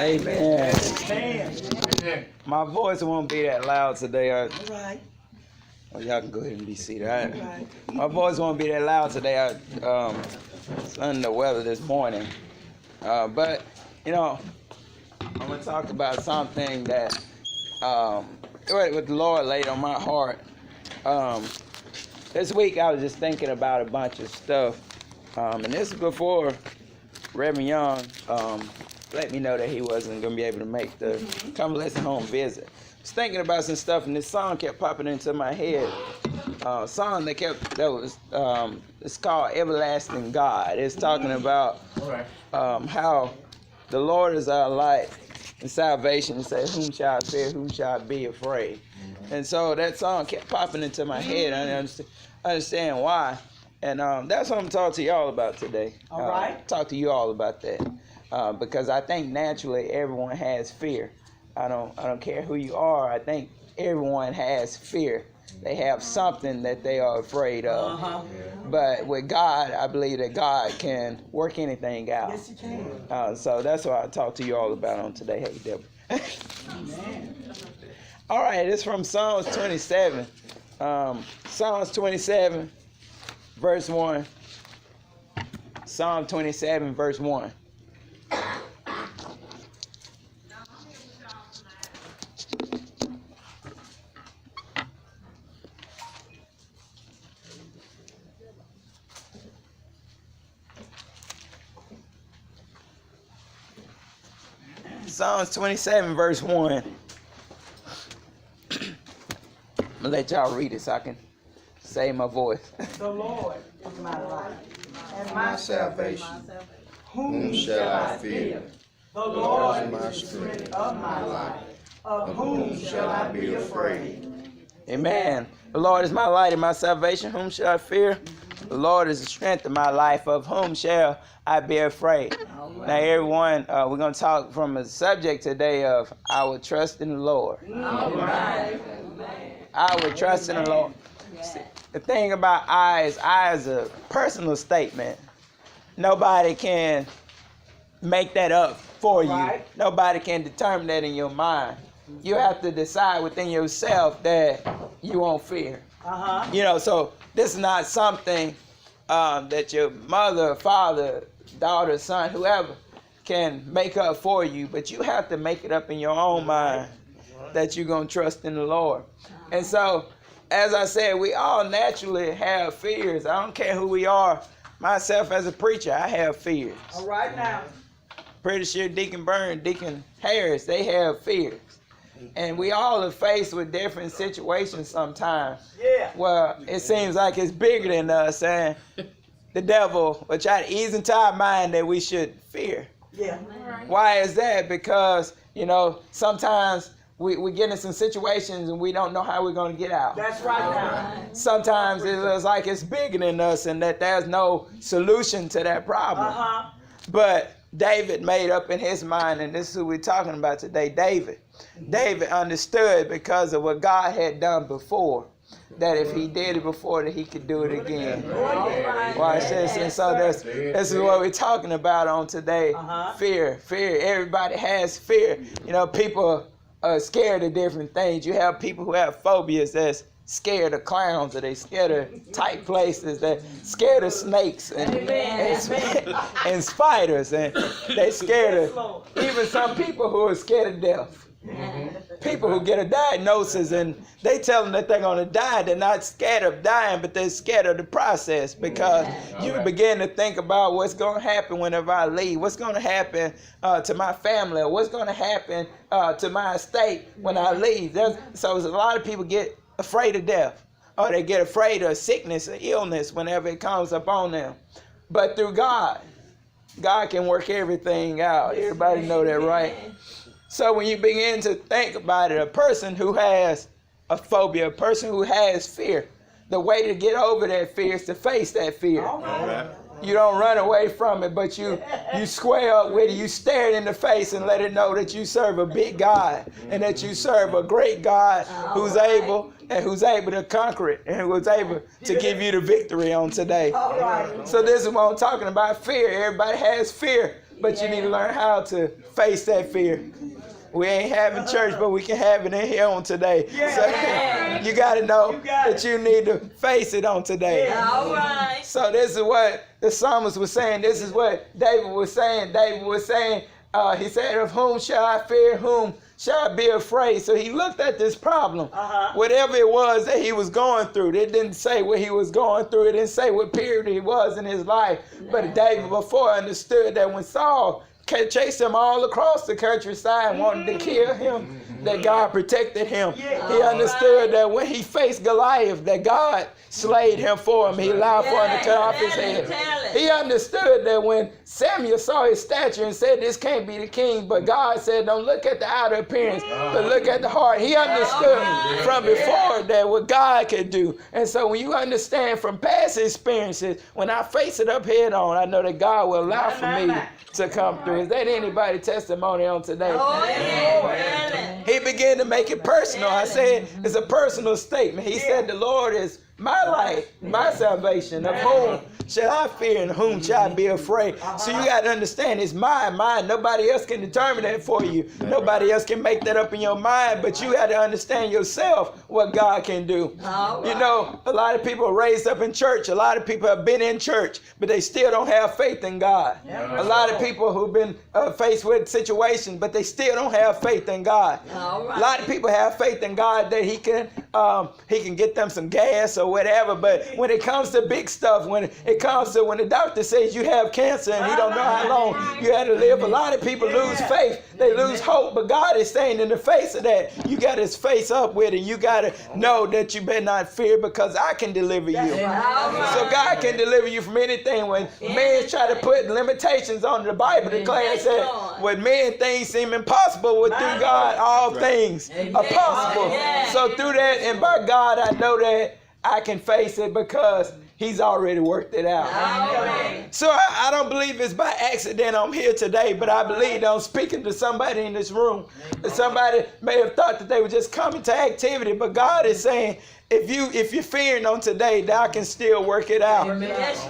Amen. My voice won't be that loud today. All right. Oh, y'all can go ahead and be seated. All right. My voice won't be that loud today. It's under the weather this morning. But, you know, I'm going to talk about something that what the Lord laid on my heart. This week I was just thinking about a bunch of stuff. And this is before Reverend Young let me know that he wasn't going to be able to make the convalescent home visit. I was thinking about some stuff, and this song kept popping into my head. Song it's called Everlasting God. It's talking about how the Lord is our light and salvation. It says, whom shall I fear, whom shall I be afraid? And so that song kept popping into my head. I didn't understand why. And that's what I'm talking to y'all about today. All right. Talk to you all about that. Because I think naturally everyone has fear. I don't care who you are. I think everyone has fear. They have something that they are afraid of. But with God, I believe that God can work anything out. Yes, He can. So that's what I talk to you all about on today. Hey, Deborah. Amen. All right, it's from Psalms 27. Psalms 27, verse 1. Psalm 27, verse 1. Psalms 27, verse 1. I'm going to let y'all read it so I can save my voice. The Lord is my light and My salvation. Whom shall I fear? The Lord is my is the strength strength of my life. Of whom shall I be afraid? Amen. The Lord is my light and my salvation. Whom shall I fear? The Lord is the strength of my life. Of whom shall I be afraid? Now, everyone, we're going to talk from a subject today of I will trust in the Lord. All right. I will trust in the Lord. See, the thing about I is a personal statement. Nobody can make that up for you. Right. Nobody can determine that in your mind. You have to decide within yourself that you won't fear. You know, so this is not something that your mother, father, daughter, son, whoever can make up for you, but you have to make it up in your own mind that you're going to trust in the Lord. And so, as I said, we all naturally have fears. I don't care who we are. Myself as a preacher, I have fears. All right now. Pretty sure Deacon Byrne, Deacon Harris, they have fears. And we all are faced with different situations sometimes. Yeah. Well, it seems like it's bigger than us, and the devil will try to ease into our mind that we should fear. Yeah. Why is that? Because, you know, sometimes we get in some situations and we don't know how we're going to get out. That's right now. Sometimes it looks like it's bigger than us and that there's no solution to that problem. But David made up in his mind, and this is who we're talking about today, David. David understood because of what God had done before, that if he did it before, that he could do it again. Watch this. And so this is what we're talking about on today. Fear. Everybody has fear. You know, people are scared of different things. You have people who have phobias that's scared of clowns, or they scared of tight places, they're scared of snakes and spiders, and they scared of even some people who are scared of death. People who get a diagnosis and they tell them that they're going to die, they're not scared of dying, but they're scared of the process, because you begin to think about what's going to happen whenever I leave, what's going to happen to my family, or what's going to happen to my estate when I leave. So a lot of people get afraid of death, or they get afraid of sickness or illness whenever it comes upon them. But through God, God can work everything out. Everybody know that, right? So when you begin to think about it, a person who has a phobia, a person who has fear, the way to get over that fear is to face that fear. You don't run away from it, but you square up with it. You stare it in the face and let it know that you serve a big God and that you serve a great God who's able to conquer it and who's able to give you the victory on today. So this is what I'm talking about, fear. Everybody has fear. But you need to learn how to face that fear. We ain't having church, but we can have it in here on today. So you got to know that you need to face it on today. All right. So this is what the psalmist was saying. This is what David was saying. David was saying, he said, of whom shall I fear? Whom shall I be afraid? So he looked at this problem. Whatever it was that he was going through. It didn't say what he was going through. It didn't say what period he was in his life. But David before understood that when Saul chased him all across the countryside, wanted to kill him, that God protected him. He understood that when he faced Goliath, that God slayed him for him. He allowed for him to cut off his head. He understood that when Samuel saw his stature and said, this can't be the king, but God said, don't look at the outer appearance, but look at the heart. He understood from before that what God could do. And so when you understand from past experiences, when I face it up head on, I know that God will allow for me to come through. Is that anybody testimony on today? He began to make it personal. I said it's a personal statement. He said the Lord is my light, my salvation. Of whom shall I fear and whom shall I be afraid? So you got to understand it's mine. Nobody else can determine that for you. Nobody else can make that up in your mind, but you got to understand yourself what God can do. You know, a lot of people are raised up in church. A lot of people have been in church, but they still don't have faith in God. A lot of people who've been faced with situations, but they still don't have faith in God. A lot of people have faith in God that he can get them some gas or whatever, but when it comes to big stuff, when it comes to when the doctor says you have cancer and he don't know how long you had to live, a lot of people lose faith. They lose hope, but God is saying in the face of that, you got to face up with it. You got to know that you better not fear because I can deliver you. So God can deliver you from anything. When men try to put limitations on the Bible, declares that when men things seem impossible, with through God all things are possible. So through that and by God, I know that I can face it because he's already worked it out. So I don't believe it's by accident I'm here today, but I believe that I'm speaking to somebody in this room. Somebody may have thought that they were just coming to activity, but God is saying, if you're fearing on today, that I can still work it out.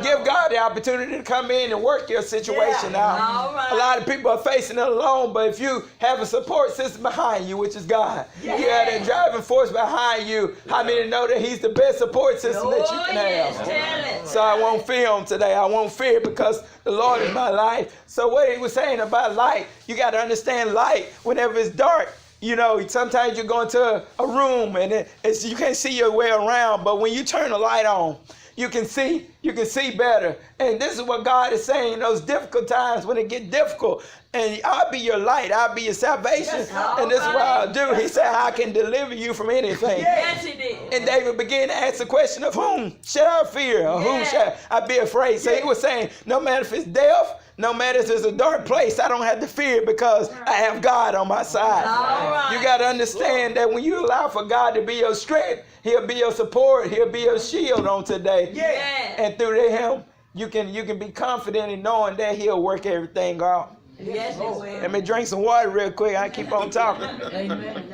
Give God the opportunity to come in and work your situation out. A lot of people are facing it alone, but if you have a support system behind you, which is God, you have a driving force behind you, how many know that he's the best support system that you can have? So I won't fear on today. I won't fear because the Lord is my life. So what he was saying about light, you got to understand light whenever it's dark. You know, sometimes you go into a room and you can't see your way around, but when you turn the light on, you can see better. And this is what God is saying in those difficult times when it get difficult. And I'll be your light. I'll be your salvation. And this is what I'll do. He said, I can deliver you from anything. Yes, he did. And David began to ask the question of whom shall I fear or whom shall I be afraid? So he was saying, no matter if it's death, no matter if it's a dark place, I don't have to fear because I have God on my side. You got to understand that when you allow for God to be your strength, he'll be your support, he'll be your shield on today. And through him, you can be confident in knowing that he'll work everything out. Yes, he will. Let me drink some water real quick. I keep on talking. Amen.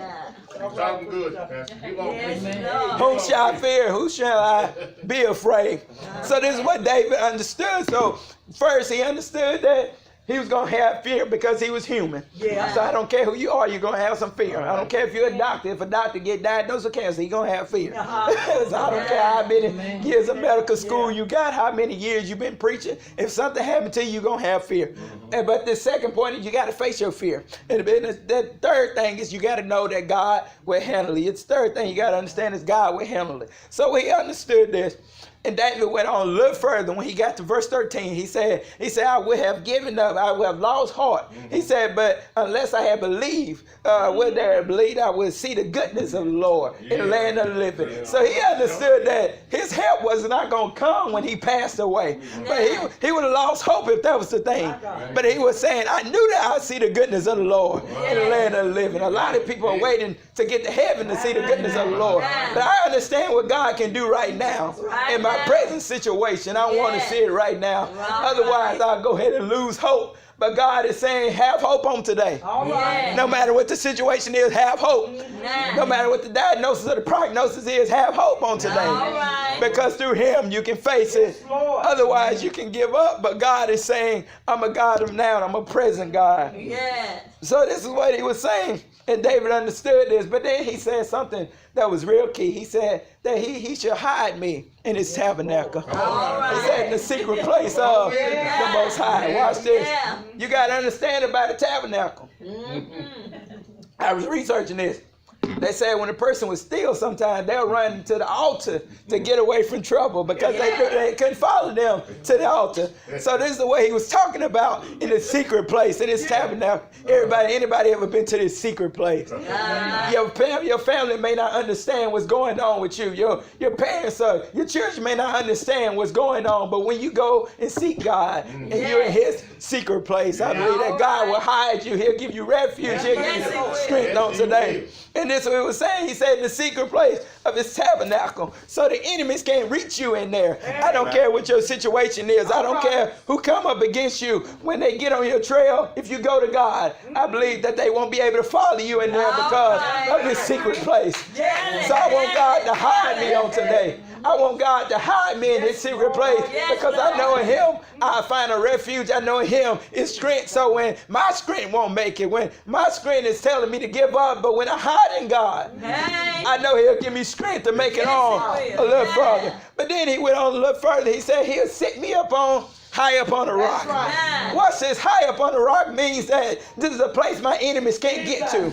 You're talking good, Pastor. Keep on preaching. Whom shall I fear? Who shall I be afraid? So this is what David understood. So first he understood that he was going to have fear because he was human. So I don't care who you are, you're going to have some fear. I don't care if you're a doctor. If a doctor get diagnosed with cancer, he's going to have fear. So I don't care how many years of medical school you got, how many years you've been preaching. If something happened to you, you're going to have fear. But the second point is you got to face your fear. And the third thing is you got to know that God will handle it. It's the third thing you got to understand is God will handle it. So he understood this. And David went on a little further. When he got to verse 13, he said, I would have given up, I would have lost heart. He said, but unless I had believed, I would see the goodness of the Lord in the land of the living. So he understood that his help was not going to come when he passed away. But he would have lost hope if that was the thing. But he was saying, I knew that I'd see the goodness of the Lord in the land of the living. A lot of people are waiting to get to heaven to see the goodness of the Lord. But I understand what God can do right now in my present situation. I want to see it right now. Otherwise, I'll go ahead and lose hope But God is saying, have hope on today. All right. No matter what the situation is, have hope. Nah. No matter what the diagnosis or the prognosis is, have hope on today. All right. Because through him you can face it. Yes, Lord. Otherwise you can give up. But God is saying, I'm a God of now and I'm a present God. Yeah. So this is what he was saying. And David understood this. But then he said something that was real key. He said that he should hide me in his tabernacle. All right. He said in the secret place of the Most High. Watch this. Yeah. You got to understand about the tabernacle. Mm-hmm. I was researching this. They said when a person was steal, sometimes they'll run to the altar to get away from trouble because they couldn't follow them to the altar. So this is the way he was talking about in the secret place, in his tabernacle. Anybody ever been to this secret place? Your family may not understand what's going on with you. Your parents or your church may not understand what's going on. But when you go and seek God and you're in his secret place, I believe that God will hide you. He'll give you refuge. He'll give you strength on today. And this is what he was saying. He said in the secret place of his tabernacle. So the enemies can't reach you in there. I don't care what your situation is. I don't care who come up against you. When they get on your trail, if you go to God, I believe that they won't be able to follow you in there because of his secret place. So I want God to hide me on today. I want God to hide me in his secret place because I know in him I find a refuge. I know in him is strength. So when my strength won't make it, when my strength is telling me to give up, but when I hide in God, I know he'll give me strength to make it on a little further. But then he went on a little further. He said he'll set me up on high up on a rock. Watch this. High up on a rock means that this is a place my enemies can't get to.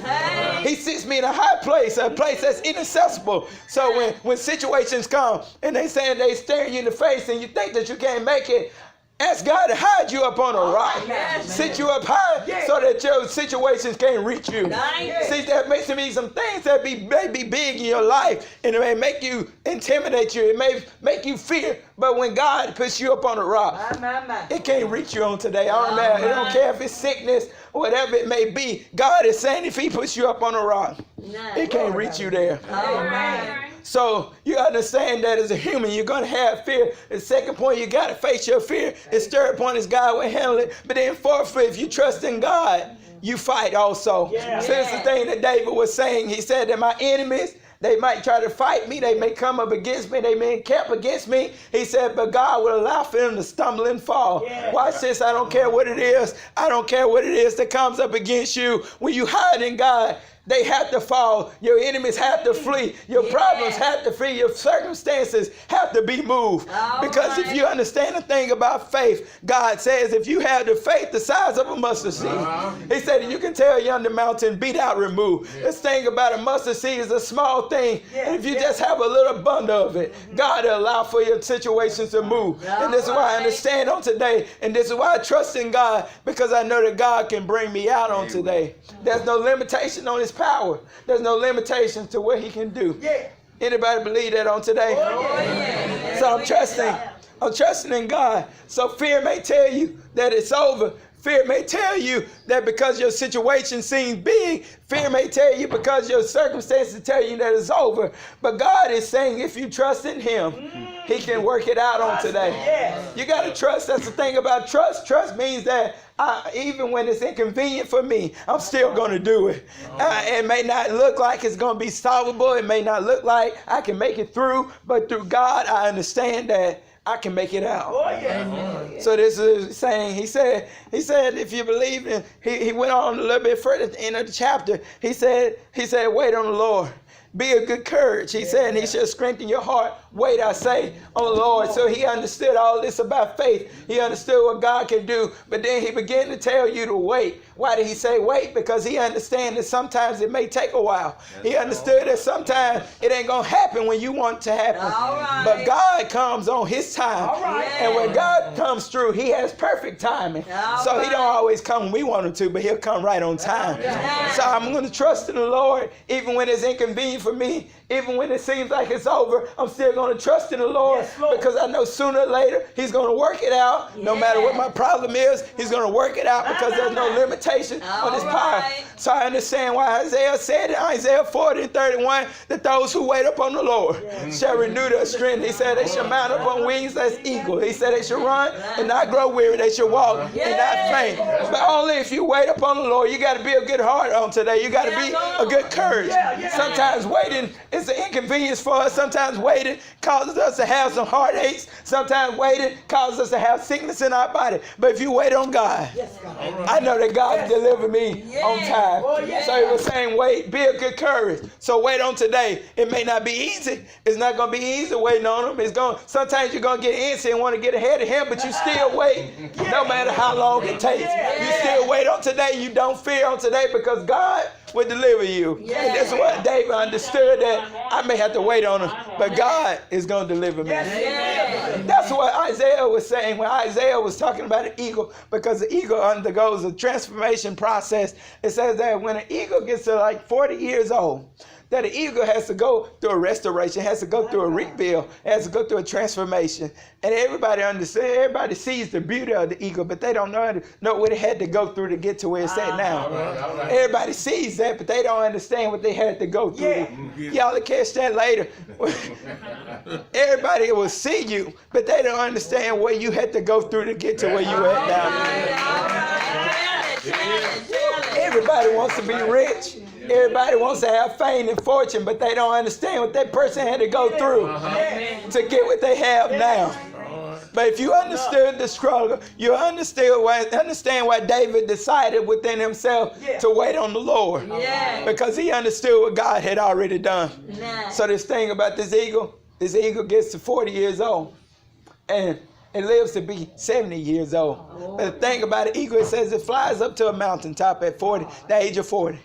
He sits me in a high place, a place that's inaccessible. So when situations come and they saying they staring you in the face and you think that you can't make it, ask God to hide you up on a rock. Sit you up high so that your situations can't reach you. See, that makes me some things that may be big in your life and it may make you intimidate you. It may make you fear. But when God puts you up on a rock, it can't reach you on today. I don't care if it's sickness or whatever it may be. God is saying if he puts you up on a rock, it can't reach you there. So you understand that as a human, you're going to have fear. The second point, you got to face your fear. The third point is God will handle it. But then fourthly, if you trust in God, you fight also. So it's the thing that David was saying. He said that my enemies, they might try to fight me. They may come up against me. They may encamp against me. He said, but God will allow for them to stumble and fall. Watch this. I don't care what it is. I don't care what it is that comes up against you. When you hide in God, they have to fall. Your enemies have to flee. Your problems have to flee. Your circumstances have to be moved. Because if you understand the thing about faith, God says if you have the faith the size of a mustard seed, he said you can tell yonder mountain, be thou removed. This thing about a mustard seed is a small thing. And if you just have a little bundle of it, God will allow for your situations to move. And this is why I understand on today. And this is why I trust in God, because I know that God can bring me out on today. There's no limitation on his power. There's no limitation to what he can do. Anybody believe that on today? So I'm trusting in God. So fear may tell you that it's over. Fear may tell you that because your situation seems big. Fear may tell you because your circumstances tell you that it's over. But God is saying if you trust in him, he can work it out on today. You got to trust. That's the thing about trust. Trust means that even when it's inconvenient for me, I'm still going to do it. It may not look like it's going to be solvable. It may not look like I can make it through. But through God, I understand that I can make it out. So this is saying, he said, if you believe in, he went on a little bit further at the end of the chapter. He said, wait on the Lord. Be of good courage. He said, and he shall strengthen your heart. Wait, I say, on the Lord. So he understood all this about faith. He understood what God can do. But then he began to tell you to wait. Why did he say wait? Because he understands that sometimes it may take a while. He understood that sometimes it ain't going to happen when you want it to happen. But God comes on his time. And when God comes through, he has perfect timing. So he don't always come when we want him to, but he'll come right on time. So I'm going to trust in the Lord even when it's inconvenient for me, even when it seems like it's over, I'm still going to trust in the Lord, because I know sooner or later he's going to work it out. No matter what my problem is, he's going to work it out, because there's no limitation on his power. So I understand why Isaiah said in Isaiah 40:31 that those who wait upon the Lord shall renew their strength. He said they shall mount up on wings as eagles. He said they shall run and not grow weary. They shall walk and not faint. But only if you wait upon the Lord. You got to be a good heart on today. You got to be a good courage. Sometimes waiting is an inconvenience for us. Sometimes waiting causes us to have some heartaches. Sometimes waiting causes us to have sickness in our body. But if you wait on God, I know that God will deliver me on time. So he was saying, wait, be of good courage. So wait on today. It may not be easy. It's not going to be easy waiting on him. Sometimes you're going to get antsy and want to get ahead of him, but you still wait no matter how long it takes. You still wait on today. You don't fear on today, because God will deliver you. And that's what David understood, that I may have to wait on him, but God is going to deliver me. That's what Isaiah was saying when Isaiah was talking about an eagle, because the eagle undergoes a transformation process. It says that when an eagle gets to like 40 years old, that an eagle has to go through a restoration, has to go through a rebuild, has to go through a transformation. And everybody understands, everybody sees the beauty of the eagle, but they don't know what it had to go through to get to where it's at now. Everybody sees that, but they don't understand what they had to go through. Y'all will catch that later. Everybody will see you, but they don't understand what you had to go through to get to where you at now. Everybody wants to be rich. Everybody wants to have fame and fortune, but they don't understand what that person had to go through to get what they have now. But if you understood the struggle, you understand why David decided within himself to wait on the Lord. Because he understood what God had already done. So this thing about this eagle gets to 40 years old. And it lives to be 70 years old. But the thing about an eagle, it says it flies up to a mountaintop at the age of 40.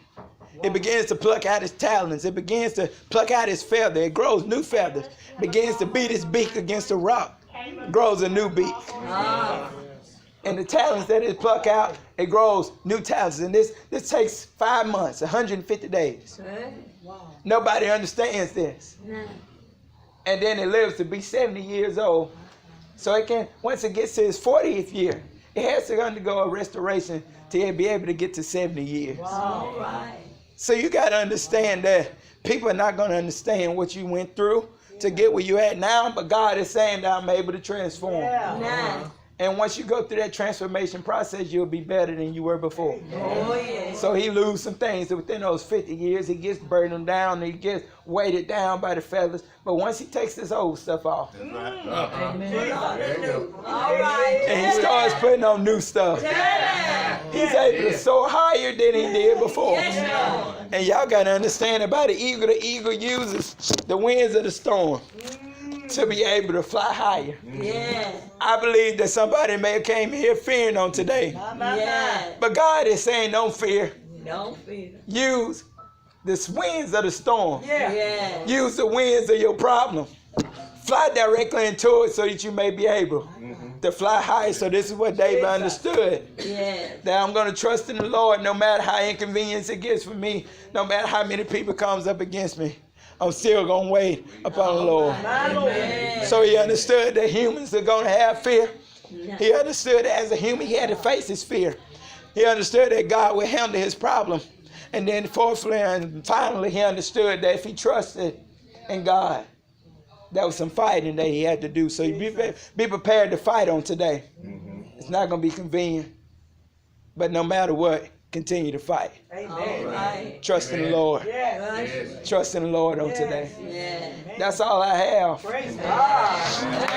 It begins to pluck out its talons. It begins to pluck out its feather. It grows new feathers. It begins to beat its beak against a rock. It grows a new beak. And the talons that it pluck out, it grows new talons. And this takes 5 months, 150 days. Nobody understands this. And then it lives to be 70 years old. So it can, once it gets to its 40th year, it has to undergo a restoration to be able to get to 70 years. So you got to understand that people are not going to understand what you went through to get where you're at now, but God is saying that I'm able to transform. And once you go through that transformation process, you'll be better than you were before. So he loses some things within those 50 years. He gets burdened down. He gets weighted down by the feathers. But once he takes this old stuff off, and he starts putting on new stuff, he's able to soar higher than he did before. And y'all got to understand about the eagle uses the winds of the storm to be able to fly higher. I believe that somebody may have came here fearing on today. But God is saying, don't fear. Don't fear. Use the winds of the storm. Use the winds of your problem. Fly directly into it so that you may be able to fly high. So this is what David understood. That I'm going to trust in the Lord no matter how inconvenient it gets for me. No matter how many people comes up against me. I'm still going to wait upon the Lord. So he understood that humans are going to have fear. He understood that as a human, he had to face his fear. He understood that God would handle his problem. And then fourthly and finally, he understood that if he trusted in God, there was some fighting that he had to do. So be prepared to fight on today. It's not going to be convenient. But no matter what, continue to fight. Trust in the Lord. Trust in the Lord on today. That's all I have. Praise God.